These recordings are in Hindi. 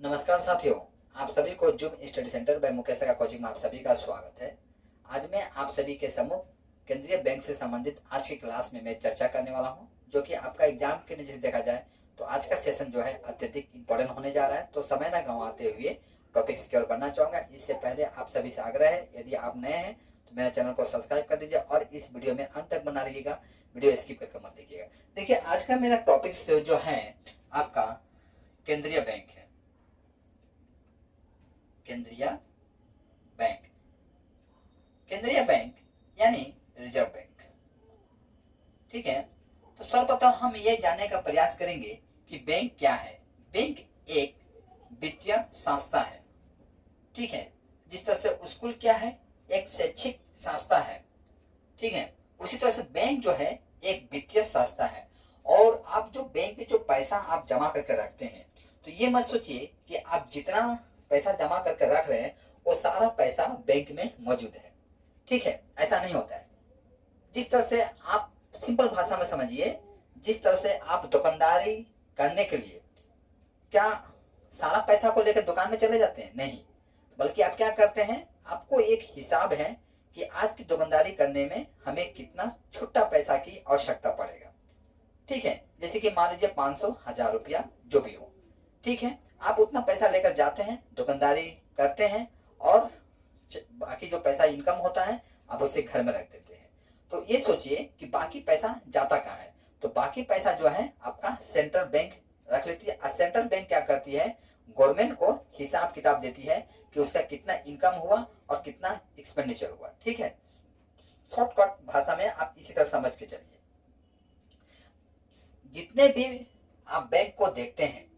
नमस्कार साथियों, आप सभी को zoom study centre by Mukesh का कोचिंग में आप सभी का स्वागत है। आज मैं आप सभी के सम्मुख केंद्रीय बैंक से संबंधित आज की क्लास में मैं चर्चा करने वाला हूं, जो कि आपका एग्जाम के नजर से देखा जाए तो आज का सेशन जो है अत्यधिक इंपॉर्टेंट होने जा रहा है। तो समय न गंवाते हुए टॉपिक्स की ओर बढ़ना चाहूंगा। इससे पहले आप सभी से आग्रह है, यदि आप नए हैं तो मेरे चैनल को सब्सक्राइब कर दीजिए और इस वीडियो में अंत तक बना रहिएगा, वीडियो स्किप करके मत देखिएगा। देखिए, आज का मेरा टॉपिक जो है आपका केंद्रीय बैंक है। केंद्रीय बैंक, केंद्रीय बैंक यानी रिजर्व बैंक। ठीक है, तो सर्वप्रथम हम ये जानने का प्रयास करेंगे कि बैंक क्या है। बैंक एक वित्तीय संस्था है। ठीक है, जिस तरह से स्कूल क्या है, एक शैक्षिक संस्था है। ठीक है, उसी तरह से बैंक जो है एक वित्तीय संस्था है। और आप जो बैंक में जो पैसा आप जमा करके रखते हैं, तो ये मत सोचिए कि आप जितना पैसा जमा करके रख रहे हैं वो सारा पैसा बैंक में मौजूद है। ठीक है, ऐसा नहीं होता है। जिस तरह से आप सिंपल भाषा में समझिए, जिस तरह से आप दुकानदारी करने के लिए क्या सारा पैसा को लेकर दुकान में चले जाते हैं? नहीं, बल्कि आप क्या करते हैं, आपको एक हिसाब है कि आज की दुकानदारी करने में हमें कितना छुट्टा पैसा की आवश्यकता पड़ेगा। ठीक है, जैसे कि मान लीजिए 500, 1000 रुपया जो भी हो। ठीक है, आप उतना पैसा लेकर जाते हैं, दुकानदारी करते हैं और बाकी जो पैसा इनकम होता है आप उसे घर में रख देते हैं। तो ये सोचिए कि बाकी पैसा जाता कहाँ है। तो बाकी पैसा जो है आपका सेंट्रल बैंक रख लेती है। और सेंट्रल बैंक क्या करती है, गवर्नमेंट को हिसाब किताब देती है कि उसका कितना इनकम हुआ और कितना एक्सपेंडिचर हुआ। ठीक है, शॉर्टकट भाषा में आप इसी तरह समझ के चलिए। जितने भी आप बैंक को देखते हैं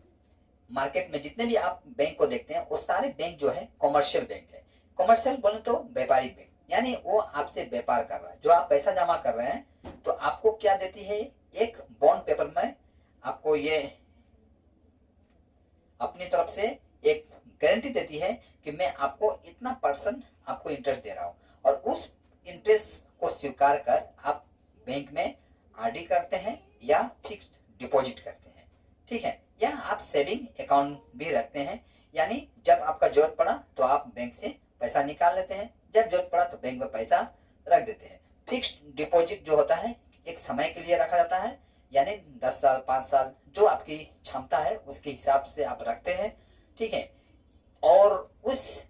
मार्केट में, जितने भी आप बैंक को देखते हैं वो सारे बैंक जो है कॉमर्शियल बैंक है। कॉमर्शियल बोले तो व्यापारिक बैंक, यानी वो आपसे व्यापार कर रहा है। जो आप पैसा जमा कर रहे हैं तो आपको क्या देती है, एक बॉन्ड पेपर में आपको ये अपनी तरफ से एक गारंटी देती है कि मैं आपको इतना % आपको इंटरेस्ट दे रहा हूं। और उस इंटरेस्ट को स्वीकार कर आप बैंक में आरडी करते हैं या फिक्स्ड डिपॉजिट करते हैं। ठीक है, या आप सेविंग अकाउंट भी रखते हैं, यानी जब आपका जरूरत पड़ा तो आप बैंक से पैसा निकाल लेते हैं, जब जरूरत पड़ा तो बैंक में पैसा रख देते हैं। फिक्स्ड डिपॉजिट जो होता है एक समय के लिए रखा जाता है, यानी 10 साल 5 साल जो आपकी क्षमता है उसके हिसाब से आप रखते हैं। ठीक है, और उस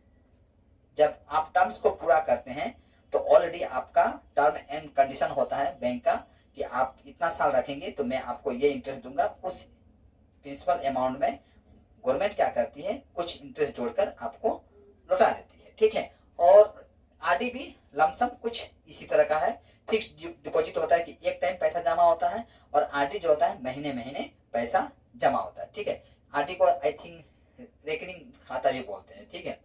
जब आप टर्म्स को पूरा करते हैं तो ऑलरेडी आपका टर्म एंड कंडीशन होता है बैंक का कि आप इतना साल रखेंगे तो मैं आपको ये इंटरेस्ट दूंगा। उस प्रिंसिपल अमाउंट में गवर्नमेंट क्या करती है, कुछ इंटरेस्ट जोड़कर आपको लौटा देती है। ठीक है, और आरडी भी लमसम कुछ इसी तरह का है। फिक्स्ड डिपॉजिट होता है कि एक टाइम पैसा जमा होता है, और आरडी जो होता है महीने महीने पैसा जमा होता है। ठीक है, आरडी को आई थिंक रेकरिंग खाता भी बोलते हैं। ठीक है,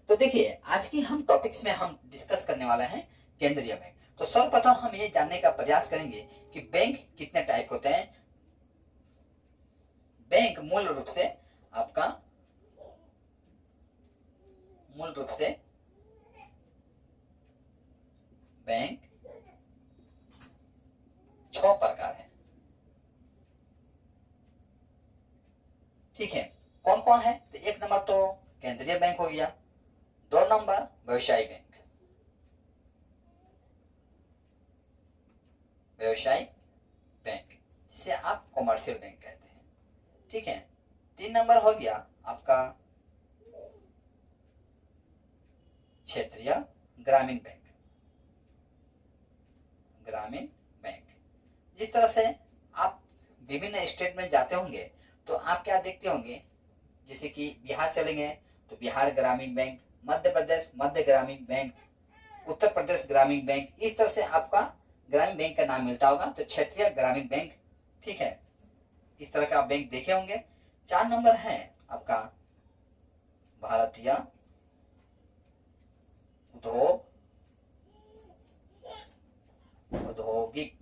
तो देखिए आज की हम टॉपिक्स में हम डिस्कस करने वाले हैं केंद्रीय बैंक। तो सर्वप्रथम हम ये जानने का प्रयास करेंगे कि बैंक कितने टाइप होते हैं। बैंक मूल रूप से आपका बैंक 6 प्रकार है। ठीक है, कौन कौन है? तो एक नंबर तो केंद्रीय बैंक हो गया, 2 नंबर व्यवसायी बैंक, जिसे आप कॉमर्शियल बैंक कहते हैं। ठीक है, 3 नंबर हो गया आपका क्षेत्रीय ग्रामीण बैंक, जिस तरह से आप विभिन्न स्टेट में जाते होंगे तो आप क्या देखते होंगे, जैसे कि बिहार चलेंगे तो बिहार ग्रामीण बैंक, मध्य प्रदेश मध्य ग्रामीण बैंक, उत्तर प्रदेश ग्रामीण बैंक, इस तरह से आपका ग्रामीण बैंक का नाम मिलता होगा, तो क्षेत्रीय ग्रामीण बैंक। ठीक है, इस तरह का आप बैंक देखे होंगे। 4 नंबर है आपका भारतीय औद्योगिक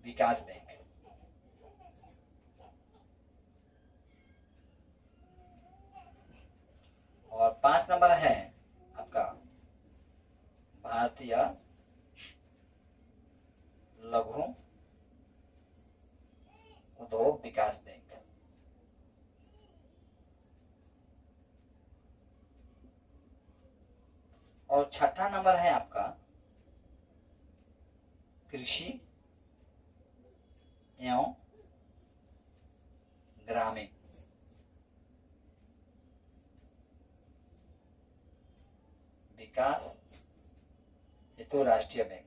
विकास बैंक। और 5 नंबर है आपका भारतीय लघु उद्योग विकास बैंक। और छठा नंबर है आपका कृषि एवं ग्रामीण विकास हेतु राष्ट्रीय बैंक।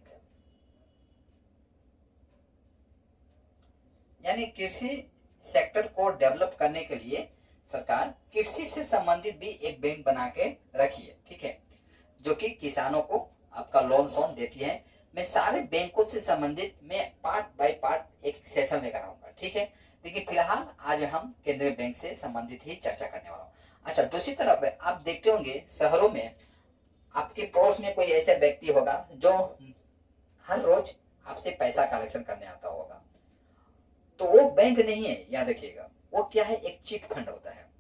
यानी कृषि सेक्टर को डेवलप करने के लिए सरकार कृषि से संबंधित भी एक बैंक बना के रखी है, ठीक है, जो कि किसानों को आपका लोन सोन देती है। मैं सारे बैंकों से संबंधित मैं पार्ट बाय पार्ट एक सेशन लेकर आऊंगा, ठीक है, लेकिन फिलहाल आज हम केंद्रीय बैंक से संबंधित ही चर्चा करने वाला हूँ। अच्छा, दूसरी तरफ आप देखते होंगे शहरों में आपके पड़ोस में कोई ऐसा व्यक्ति होगा जो हर रोज आपसे पैसा कलेक्शन करने आता होगा, तो वो बैंक नहीं है, याद रखिएगा। वो क्या है, एक चिट फंड होता है,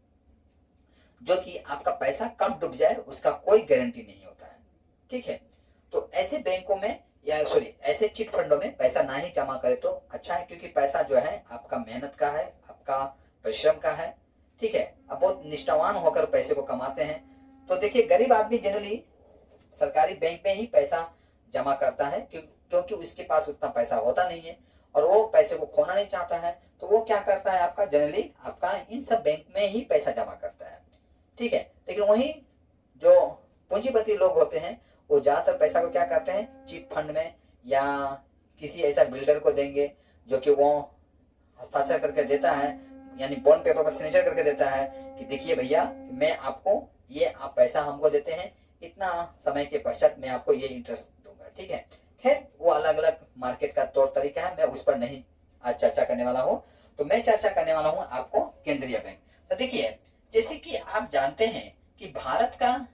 जो कि आपका पैसा कब डूब जाए उसका कोई गारंटी नहीं होता है, ठीक है। तो ऐसे बैंकों में या सॉरी ऐसे चिट फंडों में पैसा ना ही जमा करे तो अच्छा है, क्योंकि पैसा जो है आपका मेहनत का है, आपका परिश्रम का है, ठीक है। आप बहुत निष्ठावान होकर पैसे को कमाते हैं। तो देखिए, गरीब आदमी जनरली सरकारी बैंक में ही पैसा जमा करता है, क्योंकि उसके पास उतना पैसा होता नहीं है और वो पैसे को खोना नहीं चाहता है। तो वो क्या करता है, आपका जनरली आपका इन सब बैंक में ही पैसा जमा करता है, ठीक है। लेकिन वही जो पूंजीपति लोग होते हैं वो ज्यादातर पैसा को क्या करते हैं, चिट फंड में या किसी ऐसा बिल्डर को देंगे जो कि वो हस्ताक्षर करके देता है, यानी बॉन्ड पेपर पर सिग्नेचर करके देता है कि देखिए भैया, मैं आपको ये आप पैसा हमको देते हैं, इतना समय के पश्चात मैं आपको ये इंटरेस्ट दूंगा, ठीक है। खैर, वो अलग अलग मार्केट का तौर तरीका है, मैं उस पर नहीं आज चर्चा करने वाला हूँ। तो मैं चर्चा करने वाला हूँ आपको केंद्रीय बैंक। तो देखिए, जैसे कि आप जानते हैं कि भारत का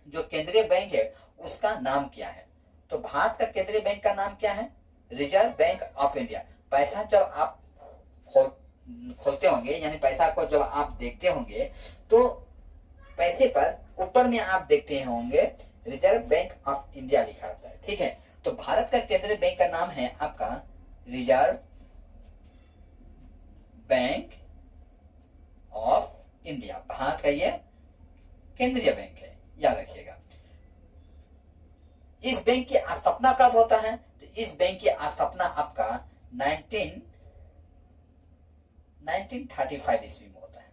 जो केंद्रीय बैंक है उसका नाम क्या है। तो भारत का केंद्रीय बैंक का नाम क्या है, रिजर्व बैंक ऑफ इंडिया। पैसा जब आप खोलते होंगे, यानी पैसा को जब आप देखते होंगे, तो पैसे पर ऊपर में आप देखते होंगे रिजर्व बैंक ऑफ इंडिया लिखा होता है, ठीक है। तो भारत का केंद्रीय बैंक का नाम है आपका reserve bank of India. Bharat का ये केंद्रीय बैंक है, याद रखिएगा। इस बैंक की स्थापना कब होता है, तो इस बैंक की स्थापना आपका 1935 ईस्वी में होता है,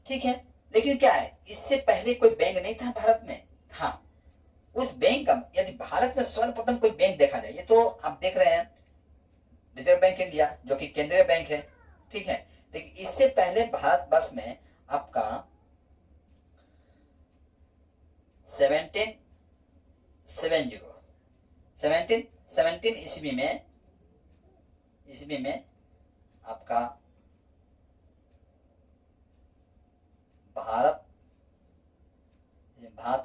ठीक है। लेकिन क्या है, इससे पहले कोई बैंक नहीं था भारत में। हाँ, उस बैंक का यदि भारत में सर्वप्रथम कोई बैंक देखा जाए, ये तो आप देख रहे हैं रिजर्व बैंक इंडिया जो कि केंद्रीय बैंक है, ठीक है। लेकिन इससे पहले भारतवर्ष में आपका 1717 ईस्वी में आपका भारत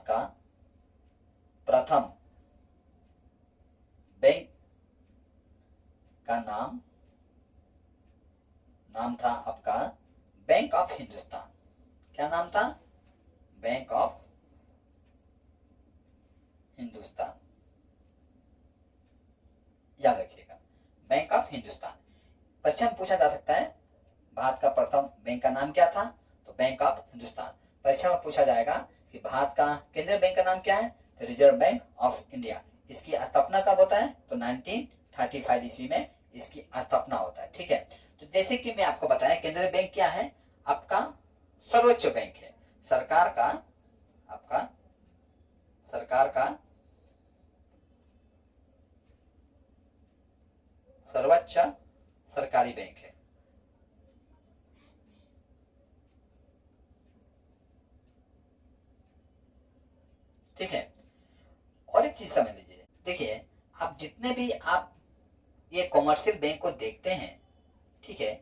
का प्रथम बैंक का नाम था आपका बैंक ऑफ हिंदुस्तान। क्या नाम था, बैंक ऑफ हिंदुस्तान, याद रखिएगा, बैंक ऑफ हिंदुस्तान। परीक्षा में पूछा जा सकता है भारत का प्रथम बैंक का नाम क्या था, तो बैंक ऑफ हिंदुस्तान। परीक्षा में पूछा जाएगा कि भारत का केंद्रीय बैंक का नाम क्या है, तो रिजर्व बैंक ऑफ इंडिया। इसकी स्थापना कब होता है, तो 1935 ईस्वी में इसकी स्थापना होता है, ठीक है। तो जैसे कि मैं आपको बताया, केंद्रीय बैंक क्या है, आपका सर्वोच्च बैंक है, सरकार का सर्वोच्च सरकारी बैंक है, ठीक है। और एक चीज समझ लीजिए, देखिए, आप जितने भी आप ये कॉमर्शियल बैंक को देखते हैं, ठीक है,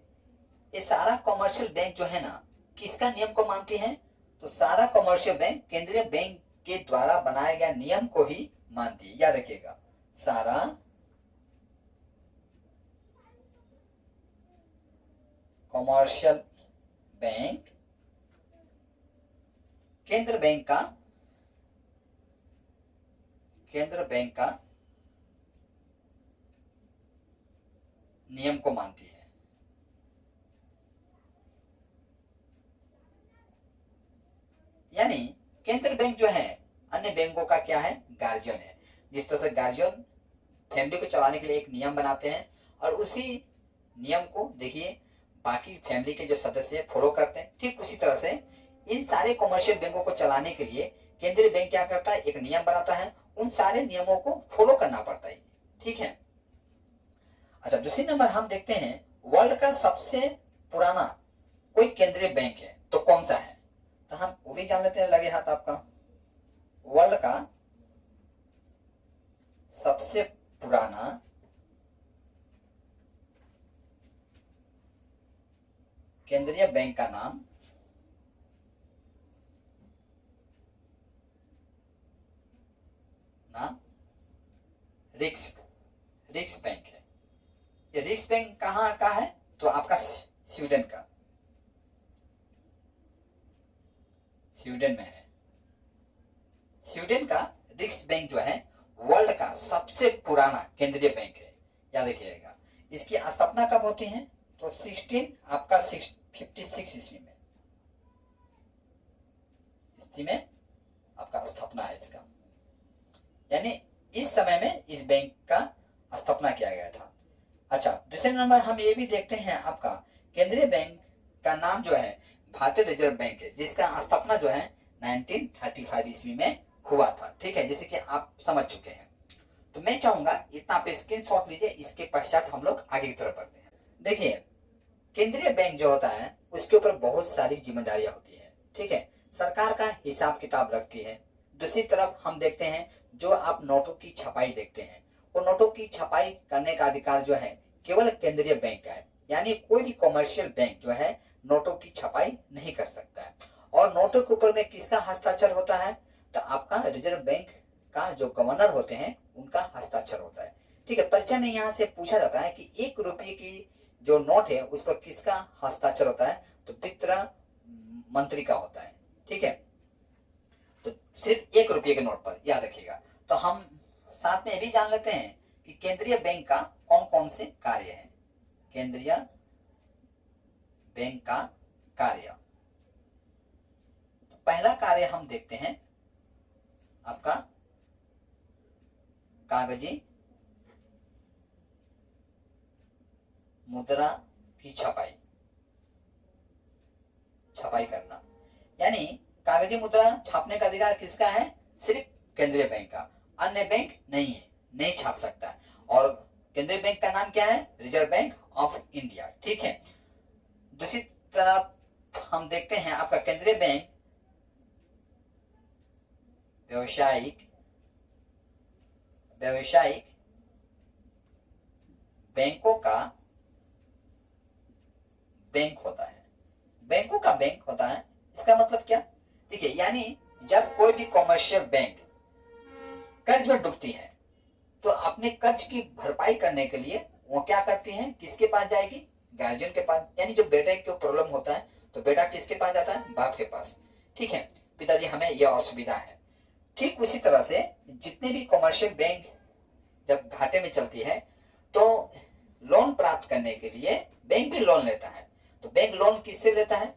ये सारा कॉमर्शियल बैंक जो है ना, किसका नियम को मानती है, तो सारा कॉमर्शियल बैंक केंद्रीय बैंक के द्वारा बनाए गए नियम को ही मानती है, याद रखिएगा। सारा कॉमर्शियल बैंक केंद्र बैंक का नियम को मानती है। यानी केंद्र बैंक जो है अन्य बैंकों का क्या है, गार्जियन है। जिस तरह से गार्जियन फैमिली को चलाने के लिए एक नियम बनाते हैं और उसी नियम को देखिए बाकी फैमिली के जो सदस्य फॉलो करते हैं, ठीक उसी तरह से इन सारे कॉमर्शियल बैंकों को चलाने के लिए केंद्रीय बैंक क्या करता है, एक नियम बनाता है, उन सारे नियमों को फॉलो करना पड़ता है। ठीक है। अच्छा, दूसरी नंबर हम देखते हैं वर्ल्ड का सबसे पुराना कोई केंद्रीय बैंक है तो कौन सा है, तो हम वो भी जान लेते हैं। लगे हाथ आपका, वर्ल्ड का सबसे पुराना केंद्रीय बैंक का नाम रिक्स बैंक है। ये रिक्स बैंक कहाँ का है, तो आपका स्वीडन में है। स्वीडन का रिक्स बैंक जो है वर्ल्ड का सबसे पुराना केंद्रीय बैंक है, याद रखिएगा। इसकी स्थापना कब होती है, तो 1656 ईस्वी में आपका स्थापना है इसका, यानी इस समय में इस बैंक का स्थापना किया गया था। अच्छा, दूसरे नंबर हम ये भी देखते हैं आपका केंद्रीय बैंक का नाम जो है भारतीय रिजर्व बैंक है, जिसका स्थापना जो है 1935 ईस्वी में हुआ था। ठीक है, जैसे कि आप समझ चुके हैं। तो मैं चाहूंगा इतना पे स्क्रीनशॉट लीजिए, इसके पश्चात हम लोग आगे की तरफ बढ़ते हैं। देखिए, केंद्रीय बैंक जो होता है उसके ऊपर बहुत सारी जिम्मेदारियां होती है। ठीक है, सरकार का हिसाब किताब रखती है। दूसरी तरफ हम देखते हैं जो आप नोटों की छपाई देखते हैं, वो नोटों की छपाई करने का अधिकार जो है केवल केंद्रीय बैंक का है, यानी कोई भी कॉमर्शियल बैंक जो है नोटों की छपाई नहीं कर सकता है। और नोटों के ऊपर में किसका हस्ताक्षर होता है, तो आपका रिजर्व बैंक का जो गवर्नर होते हैं उनका हस्ताक्षर होता है। ठीक है, परीक्षा में यहाँ से पूछा जाता है कि 1 रुपये की जो नोट है उस पर किसका हस्ताक्षर होता है, तो वित्त मंत्री का होता है। ठीक है, तो सिर्फ 1 रुपये के नोट पर, याद रखिएगा। तो हम साथ में ये भी जान लेते हैं कि केंद्रीय बैंक का कौन कौन से कार्य हैं। केंद्रीय बैंक का कार्य, पहला कार्य हम देखते हैं आपका कागजी मुद्रा की छपाई करना, यानी कागजी मुद्रा छापने का अधिकार किसका है, सिर्फ केंद्रीय बैंक का, अन्य बैंक नहीं है, नहीं छाप सकता है। और केंद्रीय बैंक का नाम क्या है, रिजर्व बैंक ऑफ इंडिया। ठीक है, दूसरी तरफ हम देखते हैं आपका केंद्रीय बैंक व्यवसायिक बैंकों का बैंक होता है। बैंकों का बैंक होता है, इसका मतलब क्या, देखिए, यानी जब कोई भी कॉमर्शियल बैंक कर्ज में डूबती है तो अपने कर्ज की भरपाई करने के लिए वो क्या करती है, किसके पास जाएगी, गार्जियन के पास। यानी जो बेटे को प्रॉब्लम होता है तो बेटा किसके पास जाता है, बाप के पास। ठीक है, पिताजी हमें यह असुविधा है। ठीक उसी तरह से जितने भी कॉमर्शियल बैंक जब घाटे में चलती है तो लोन प्राप्त करने के लिए बैंक भी लोन लेता है। तो बैंक लोन किससे लेता है,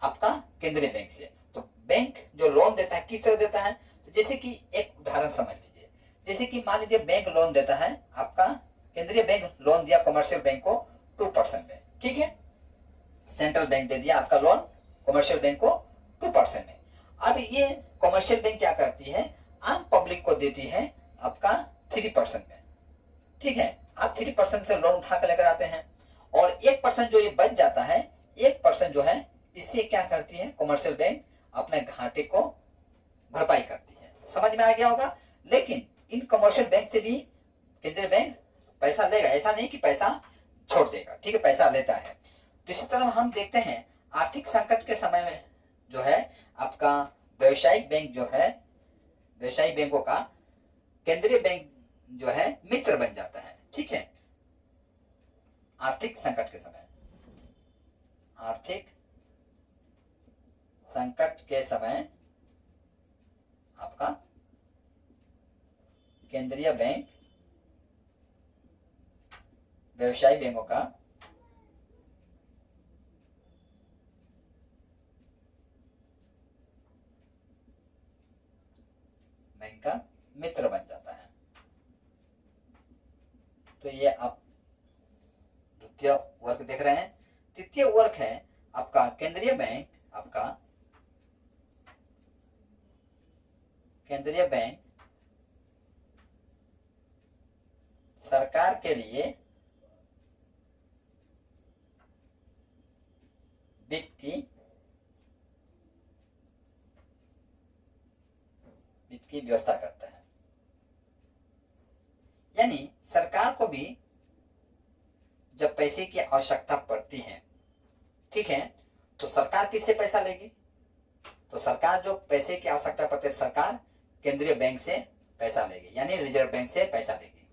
आपका केंद्रीय बैंक से। तो बैंक जो लोन देता है किस तरह देता है, तो जैसे कि एक उदाहरण समझ लीजिए, जैसे कि मान लीजिए बैंक लोन देता है, आपका केंद्रीय बैंक लोन दिया कॉमर्शियल बैंक को 2% में। ठीक है, सेंट्रल बैंक दे दिया आपका लोन कॉमर्शियल बैंक को 2% में। अब ये कॉमर्शियल बैंक क्या करती है, आम पब्लिक को देती है आपका 3% में। ठीक है, आप 3% से लोन उठा कर लेकर आते हैं और 1% जो ये बच जाता है, 1% जो है इससे क्या करती है कॉमर्शियल बैंक, अपने घाटे को भरपाई करती है। समझ में आ गया होगा। लेकिन इन कॉमर्शियल बैंक से भी केंद्रीय बैंक पैसा लेगा, ऐसा नहीं कि पैसा छोड़ देगा। ठीक है, पैसा लेता है। दूसरी तरफ हम देखते हैं आर्थिक संकट के समय में जो है आपका व्यवसायिक बैंक जो है, व्यवसायिक बैंकों का केंद्रीय बैंक जो है मित्र बन जाता है। ठीक है, आर्थिक संकट के समय आपका केंद्रीय बैंक व्यवसायिक बैंकों का का मित्र बन जाता है। तो ये आप द्वितीय वर्ग देख रहे हैं। तृतीय वर्ग है आपका केंद्रीय बैंक। आपका केंद्रीय बैंक सरकार के लिए वित्त की व्यवस्था करता है। यानी सरकार को भी जब पैसे की आवश्यकता पड़ती है, ठीक है, तो सरकार किससे पैसा लेगी? तो सरकार जो पैसे की आवश्यकता पड़ती है, सरकार केंद्रीय बैंक से पैसा लेगी, यानी रिजर्व बैंक से पैसा लेगी।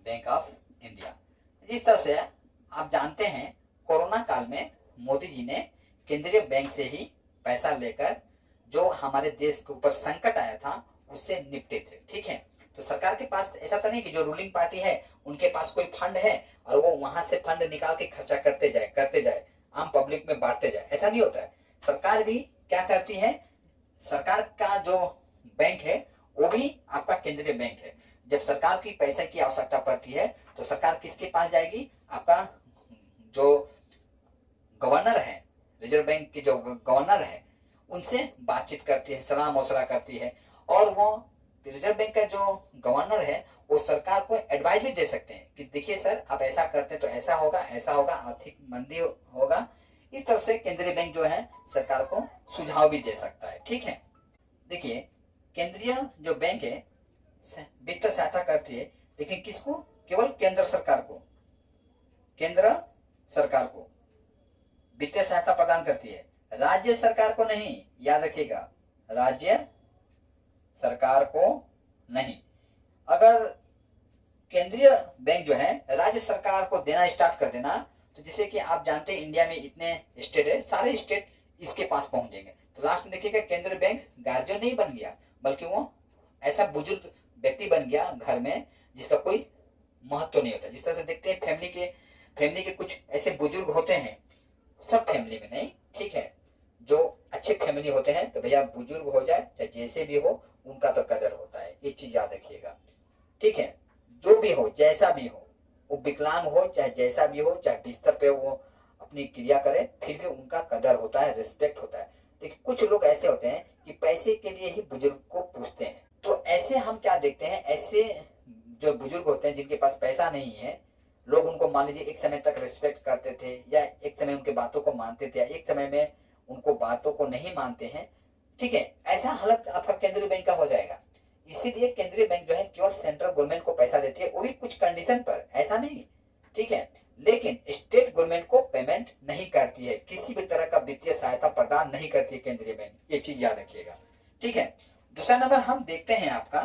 Bank of India. जिस तरह से आप जानते हैं, कोरोना काल में मोदी जी ने केंद्रीय बैंक से ही पैसा लेकर जो हमारे देश के ऊपर संकट आया था उससे निपटे थे, ठीक है। तो सरकार के पास ऐसा तो नहीं कि जो रूलिंग पार्टी है उनके पास कोई फंड है और वो वहां से फंड निकाल के खर्चा करते जाए, आम पब्लिक में बांटते जाए, ऐसा नहीं होता है। सरकार भी क्या करती है, सरकार का जो बैंक है वो भी आपका केंद्रीय बैंक है। जब सरकार की पैसे की आवश्यकता पड़ती है तो सरकार किसके पास जाएगी? आपका जो गवर्नर है, रिजर्व बैंक के जो गवर्नर है, उनसे बातचीत करती है, सलाह मशवरा करती है। और वो रिजर्व बैंक का जो गवर्नर है वो सरकार को एडवाइस भी दे सकते हैं कि देखिए सर, आप ऐसा करते हैं तो ऐसा होगा, आर्थिक मंदी होगा। इस तरह से केंद्रीय बैंक जो है सरकार को सुझाव भी दे सकता है, ठीक है। देखिए, केंद्रीय जो बैंक है वित्त सहायता करती है, लेकिन किसको? केवल केंद्र सरकार को, केंद्र सरकार को वित्तीय सहायता प्रदान करती है, राज्य सरकार को नहीं। याद रखिएगा, राज्य सरकार को नहीं। अगर केंद्रीय बैंक जो है राज्य सरकार को देना स्टार्ट कर देना, तो जैसे कि आप जानते हैं इंडिया में इतने स्टेट है, सारे स्टेट इसके पास पहुंच जाएंगे। तो लास्ट में देखिएगा केंद्रीय बैंक गार्जियन नहीं बन गया, बल्कि वो ऐसा बुजुर्ग व्यक्ति बन गया घर में जिसका कोई महत्व नहीं होता। जिस तरह से देखते हैं फैमिली के कुछ ऐसे बुजुर्ग होते हैं, सब फैमिली में नहीं, ठीक है, जो अच्छे फैमिली होते हैं तो भैया बुजुर्ग हो जाए चाहे जैसे भी हो उनका तो कदर होता है। ये चीज याद रखिएगा, ठीक है। जो भी हो, जैसा भी हो, वो विकलांग हो चाहे जैसा भी हो, चाहे बिस्तर पे वो अपनी क्रिया करे, फिर भी उनका कदर होता है, रिस्पेक्ट होता है। लेकिन कुछ लोग ऐसे होते हैं कि पैसे के लिए ही बुजुर्ग को पूछते हैं। तो ऐसे हम क्या देखते हैं, ऐसे जो बुजुर्ग होते हैं जिनके पास पैसा नहीं है, लोग उनको मान लीजिए एक समय तक रिस्पेक्ट करते थे या एक समय उनके बातों को मानते थे या एक समय में उनको बातों को नहीं मानते हैं, ठीक है। ऐसा हालत आपका केंद्रीय बैंक का हो जाएगा। इसीलिए केंद्रीय बैंक जो है केवल सेंट्रल गवर्नमेंट को पैसा देती है, वो भी कुछ कंडीशन पर, ऐसा नहीं, ठीक है। लेकिन स्टेट गवर्नमेंट को पेमेंट नहीं करती है, किसी भी तरह का वित्तीय सहायता प्रदान नहीं करती है केंद्रीय बैंक। ये चीज याद रखिएगा, ठीक है। दूसरा नंबर हम देखते हैं आपका,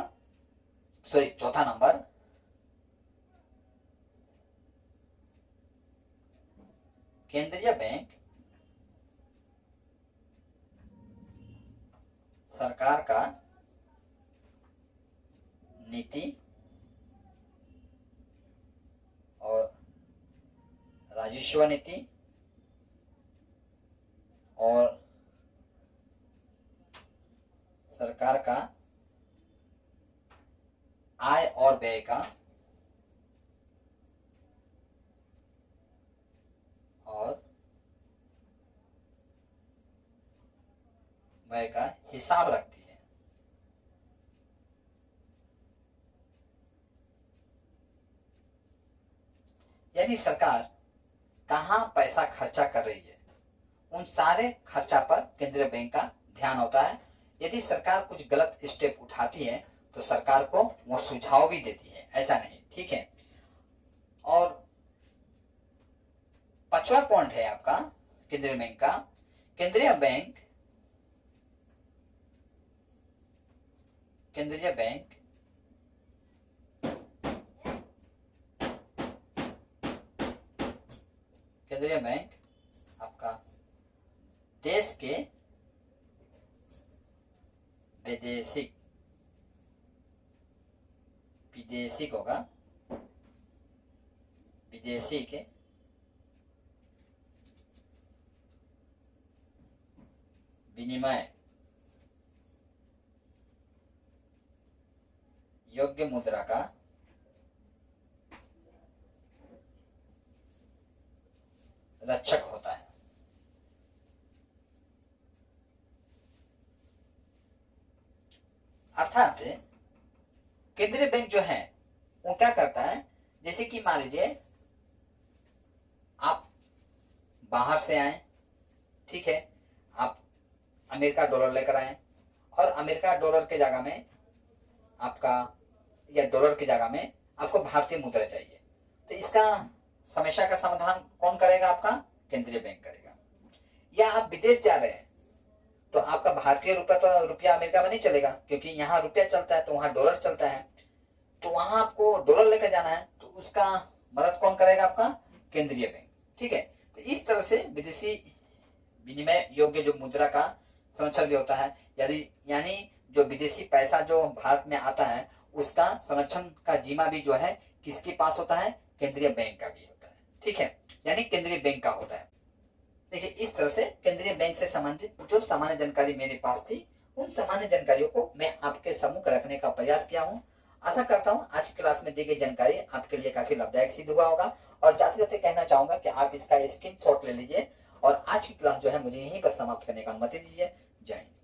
चौथा नंबर, केंद्रीय बैंक सरकार का नीति और राजस्व नीति और सरकार का आय और व्यय का व्यय का हिसाब रखती है। यानी सरकार कहाँ पैसा खर्चा कर रही है, उन सारे खर्चा पर केंद्रीय बैंक का ध्यान होता है। यदि सरकार कुछ गलत स्टेप उठाती है तो सरकार को वो सुझाव भी देती है, ऐसा नहीं, ठीक है। और पांचवा पॉइंट है आपका केंद्रीय बैंक का, केंद्रीय बैंक आपका देश के विदेशी के विनिमय योग्य मुद्रा का रक्षक होता है। अर्थात केंद्रीय बैंक जो है वो क्या करता है, जैसे कि मान लीजिए आप बाहर से आए, ठीक है, आप अमेरिका डॉलर लेकर आए और अमेरिका डॉलर के जगह में आपका या डॉलर की जगह में आपको भारतीय मुद्रा चाहिए, तो इसका समस्या का समाधान कौन करेगा? आपका केंद्रीय बैंक करेगा। या आप विदेश जा रहे हैं तो आपका भारतीय रुपया अमेरिका में नहीं चलेगा, क्योंकि यहाँ रुपया चलता है तो वहां डॉलर चलता है, तो वहां आपको डॉलर लेकर जाना है, तो उसका मदद कौन करेगा? आपका केंद्रीय बैंक। ठीक है, तो इस तरह से विदेशी विनिमय योग्य जो मुद्रा का संरक्षण भी होता है, यानी जो विदेशी पैसा जो भारत में आता है उसका संरक्षण का जिम्मा भी जो है किसके पास होता है? केंद्रीय बैंक का भी होता है। ठीक है, यानी केंद्रीय बैंक का होता है। देखिए, इस तरह से केंद्रीय बैंक से संबंधित जो सामान्य जानकारी मेरे पास थी, उन सामान्य जानकारियों को मैं आपके सम्मुख रखने का प्रयास किया हूँ। आशा करता हूँ आज की क्लास में दी गई जानकारी आपके लिए काफी लाभदायक सिद्ध हुआ होगा, और जाते जाते कहना चाहूंगा कि आप इसका स्क्रीनशॉट ले लीजिए और आज की क्लास जो है मुझे यहीं पर समाप्त करने का अनुमति दीजिए। जय हिंद।